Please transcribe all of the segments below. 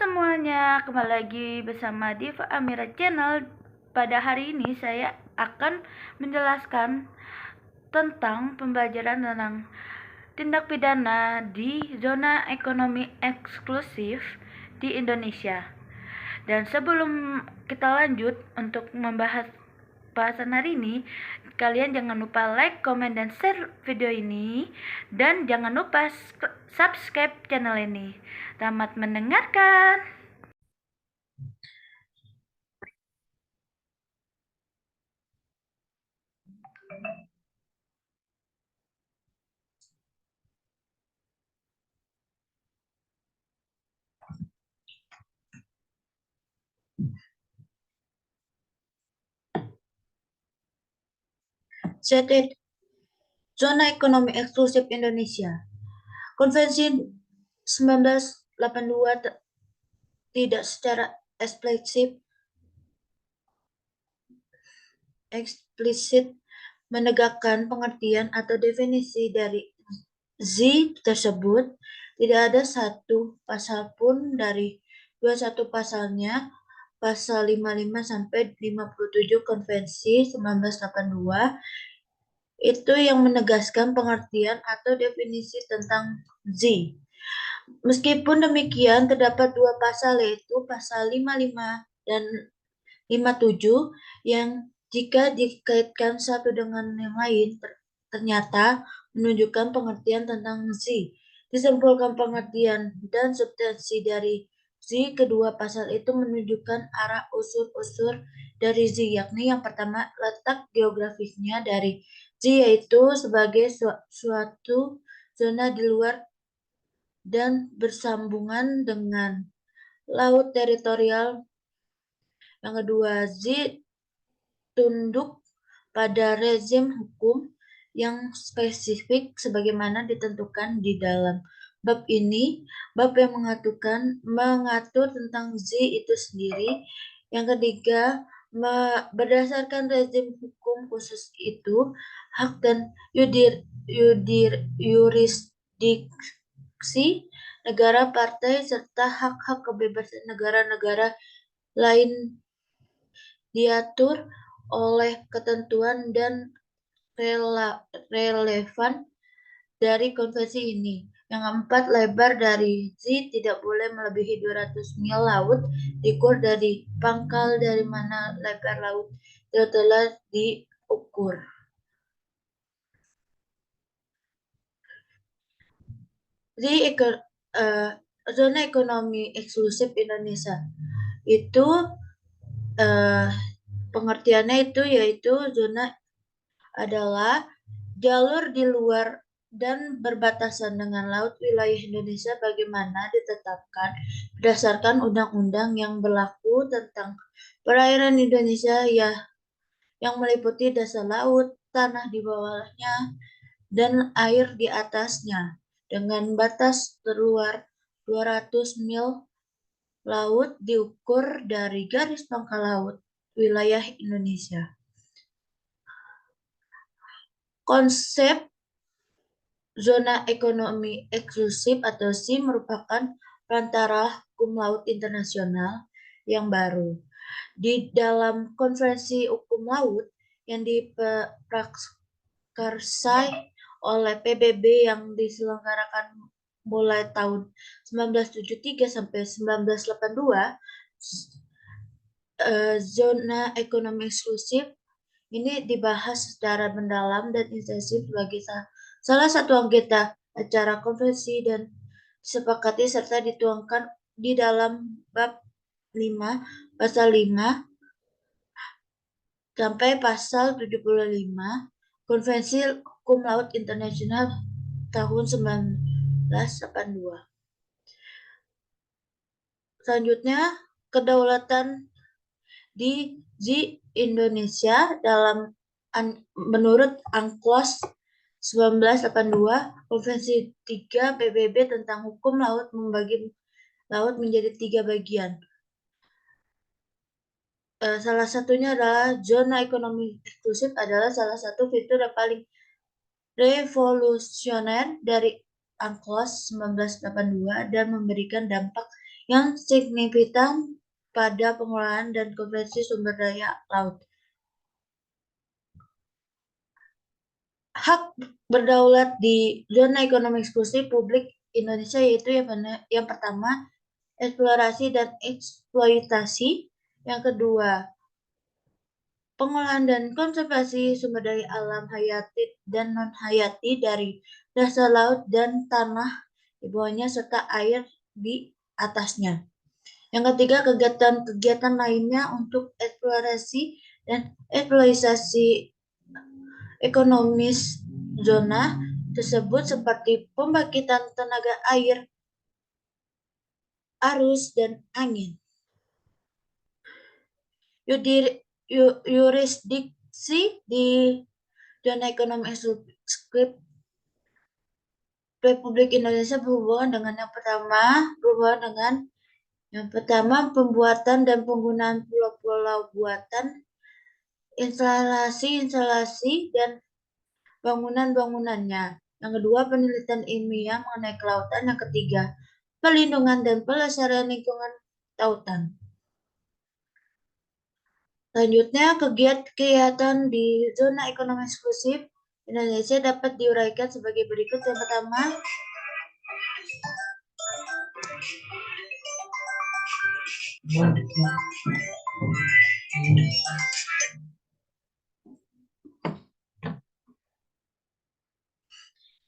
semuanya, kembali lagi bersama Diva Amira Channel. Pada hari ini saya akan menjelaskan tentang pembelajaran tentang tindak pidana di zona ekonomi eksklusif di Indonesia. Dan sebelum kita lanjut untuk membahas bahasan hari ini, kalian jangan lupa like, komen, dan share video ini. Dan jangan lupa subscribe channel ini. Selamat mendengarkan. ZED, Zona Ekonomi Eksklusif Indonesia. Konvensi 1982 tidak secara eksplisit menegakkan pengertian atau definisi dari Z tersebut. Tidak ada satu pasal pun dari 21 pasalnya, pasal 55 sampai 57 Konvensi 1982 itu yang menegaskan pengertian atau definisi tentang Z. Meskipun demikian, terdapat dua pasal, yaitu pasal 55 dan 57 yang jika dikaitkan satu dengan yang lain ternyata menunjukkan pengertian tentang Z. Disimpulkan pengertian dan substansi dari Z, kedua pasal itu menunjukkan arah unsur-unsur dari Z, yakni yang pertama letak geografisnya dari Z, yaitu sebagai suatu zona di luar dan bersambungan dengan laut teritorial. Yang kedua, Z tunduk pada rezim hukum yang spesifik sebagaimana ditentukan di dalam bab ini. Bab yang mengatur tentang Z itu sendiri. Yang ketiga, berdasarkan rezim hukum khusus itu, hak dan yurisdiksi negara partai serta hak-hak kebebasan negara-negara lain diatur oleh ketentuan dan relevan dari konvensi ini. Yang keempat, lebar dari Z tidak boleh melebihi 200 mil laut, diukur dari pangkal dari mana lebar laut telah diukur. Zona ekonomi eksklusif Indonesia itu pengertiannya itu yaitu zona adalah jalur di luar dan berbatasan dengan laut wilayah Indonesia bagaimana ditetapkan berdasarkan undang-undang yang berlaku tentang perairan Indonesia yang meliputi dasar laut, tanah di bawahnya, dan air di atasnya dengan batas terluar 200 mil laut diukur dari garis pangkal laut wilayah Indonesia. Konsep zona ekonomi eksklusif atau ZEE merupakan perantara hukum laut internasional yang baru. Di dalam konvensi hukum laut yang diprakarsai oleh PBB yang diselenggarakan mulai tahun 1973 sampai 1982, zona ekonomi eksklusif ini dibahas secara mendalam dan intensif sebagai salah satu anggota acara konvensi dan disepakati serta dituangkan di dalam bab 5 pasal 5 sampai pasal 75 Konvensi Hukum Laut Internasional tahun 1982. Selanjutnya, kedaulatan di Indonesia menurut UNCLOS 1982, Konvensi 3 PBB tentang hukum laut membagi laut menjadi 3 bagian. Salah satunya adalah zona ekonomi eksklusif adalah salah satu fitur yang paling revolusioner dari UNCLOS 1982 dan memberikan dampak yang signifikan pada pengelolaan dan konservasi sumber daya laut. Hak berdaulat di zona ekonomi eksklusif publik Indonesia yaitu yang pertama, eksplorasi dan eksploitasi. Yang kedua, pengolahan dan konservasi sumber daya alam hayati dan non-hayati dari dasar laut dan tanah di bawahnya serta air di atasnya. Yang ketiga, kegiatan-kegiatan lainnya untuk eksplorasi dan eksploitasi ekonomis zona tersebut seperti pembangkitan tenaga air, arus, dan angin. Yurisdiksi di zona ekonomi eksklusif Republik Indonesia berhubungan dengan yang pertama pembuatan dan penggunaan pulau-pulau buatan, instalasi-instalasi dan bangunan-bangunannya. Yang kedua, penelitian ilmiah mengenai kelautan. Yang ketiga, pelindungan dan pelestarian lingkungan lautan. Selanjutnya, kegiatan di zona ekonomi eksklusif Indonesia dapat diuraikan sebagai berikut. Yang pertama,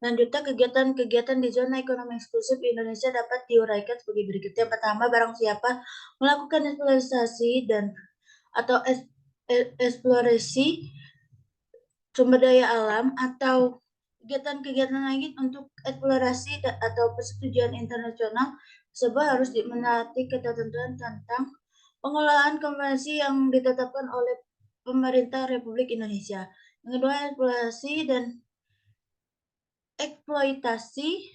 lanjutnya kegiatan-kegiatan di zona ekonomi eksklusif Indonesia dapat diuraikan sebagai berikut. Yang pertama, barang siapa melakukan eksploitasi dan atau eksplorasi sumber daya alam atau kegiatan-kegiatan lain untuk eksplorasi atau persetujuan internasional tersebut harus menaati ketentuan tentang pengelolaan konvensi yang ditetapkan oleh pemerintah Republik Indonesia. Yang kedua, eksplorasi dan eksploitasi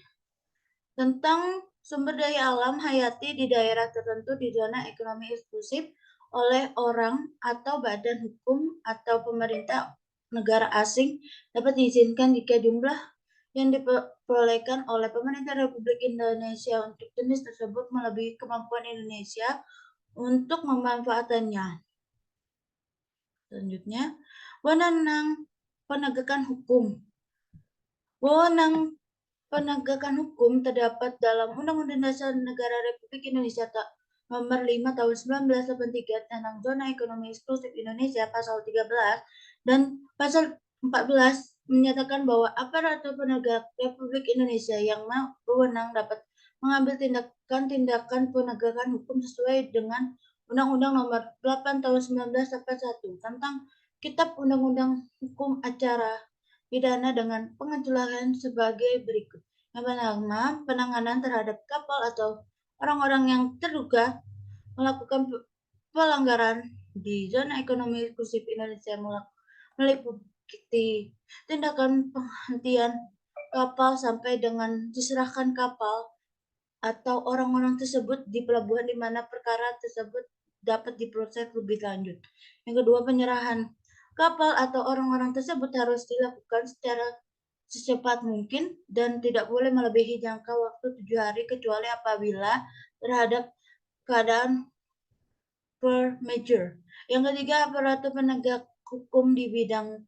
tentang sumber daya alam hayati di daerah tertentu di zona ekonomi eksklusif oleh orang atau badan hukum atau pemerintah negara asing dapat diizinkan jika jumlah yang diperolehkan oleh pemerintah Republik Indonesia untuk jenis tersebut melebihi kemampuan Indonesia untuk memanfaatannya. Selanjutnya, wewenang penegakan hukum. Wewenang penegakan hukum terdapat dalam Undang-Undang Dasar Negara Republik Indonesia Nomor 5 Tahun 1983 tentang Zona Ekonomi Eksklusif Indonesia Pasal 13 dan Pasal 14 menyatakan bahwa aparatur penegak Republik Indonesia yang berwenang dapat mengambil tindakan-tindakan penegakan hukum sesuai dengan Undang-Undang Nomor 8 Tahun 1941 tentang Kitab Undang-Undang Hukum Acara Pidana dengan pengecualian sebagai berikut. Yang pertama, penanganan terhadap kapal atau orang-orang yang terduga melakukan pelanggaran di zona ekonomi eksklusif Indonesia meliputi tindakan penghentian kapal sampai dengan diserahkan kapal atau orang-orang tersebut di pelabuhan di mana perkara tersebut dapat diproses lebih lanjut. Yang kedua, penyerahan kapal atau orang-orang tersebut harus dilakukan secara secepat mungkin dan tidak boleh melebihi jangka waktu 7 hari kecuali apabila terhadap keadaan per major. Yang ketiga, aparatur penegak hukum di bidang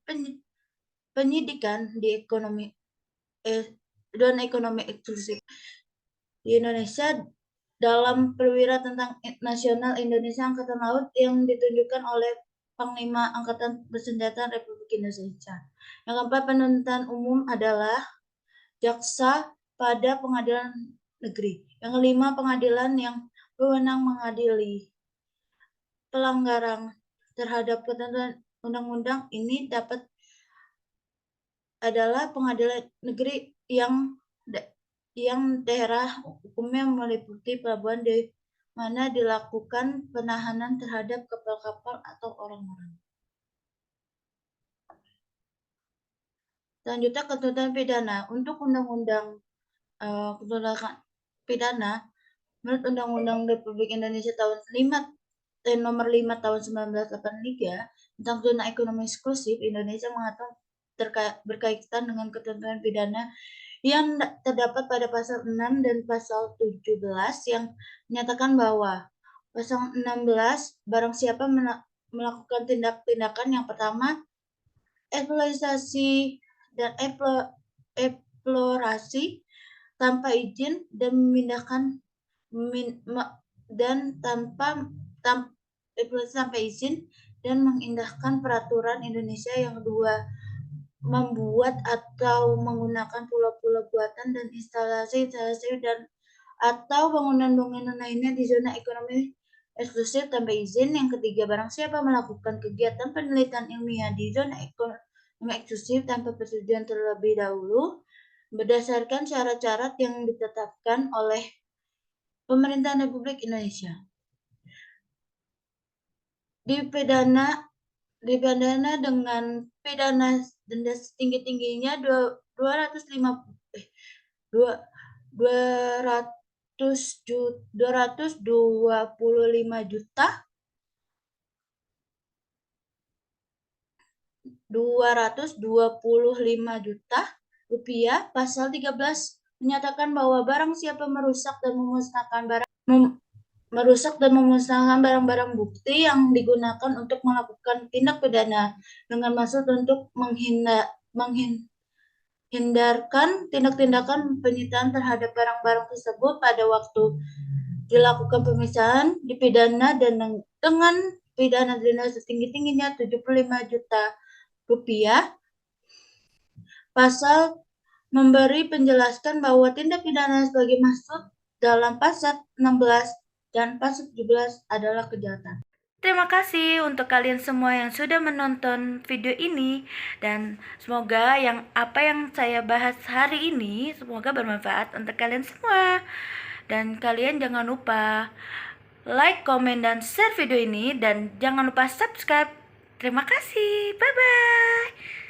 penyidikan di dan ekonomi eksklusif di Indonesia dalam perwira tentang nasional Indonesia Angkatan Laut yang ditunjukkan oleh Panglima Angkatan Bersenjata Republik Indonesia. Yang keempat, penuntutan umum adalah jaksa pada pengadilan negeri. Yang kelima, pengadilan yang berwenang mengadili pelanggaran terhadap ketentuan undang-undang ini adalah pengadilan negeri yang daerah hukumnya meliputi pelabuhan di mana dilakukan penahanan terhadap kapal-kapal atau orang-orang. Selanjutnya, ketentuan pidana. Untuk undang-undang ketentuan pidana menurut Undang-Undang Republik Indonesia Nomor 5 Tahun 1983 tentang zona ekonomi eksklusif Indonesia mengatur berkaitan dengan ketentuan pidana yang terdapat pada pasal 6 dan pasal 17 yang menyatakan bahwa pasal 16 barang siapa melakukan tindak-tindakan yang pertama eksploitasi dan eksplorasi tanpa izin dan memindahkan dan eksploitasi tanpa izin dan mengindahkan peraturan Indonesia. Yang kedua, membuat atau menggunakan pulau-pulau buatan dan instalasi-instalasi dan atau bangunan-bangunan lainnya di zona ekonomi eksklusif tanpa izin. Yang ketiga, barang siapa melakukan kegiatan penelitian ilmiah di zona ekonomi eksklusif tanpa persetujuan terlebih dahulu berdasarkan syarat-syarat yang ditetapkan oleh Pemerintahan Republik Indonesia. Dipidana dengan pidana denda setinggi-tingginya 225 juta rupiah. Pasal 13 menyatakan bahwa barang siapa merusak dan memusnahkan barang-barang bukti yang digunakan untuk melakukan tindak pidana dengan maksud untuk menghindarkan tindak-tindakan penyitaan terhadap barang-barang tersebut pada waktu dilakukan pemisahan, dipidana dengan pidana denda setinggi-tingginya 75 juta rupiah. Pasal memberi penjelasan bahwa tindak pidana sebagai maksud dalam pasal 16 dan pasal 17 adalah kejahatan. Terima kasih untuk kalian semua yang sudah menonton video ini, dan semoga apa yang saya bahas hari ini semoga bermanfaat untuk kalian semua. Dan kalian jangan lupa like, komen, dan share video ini, dan jangan lupa subscribe. Terima kasih. Bye bye.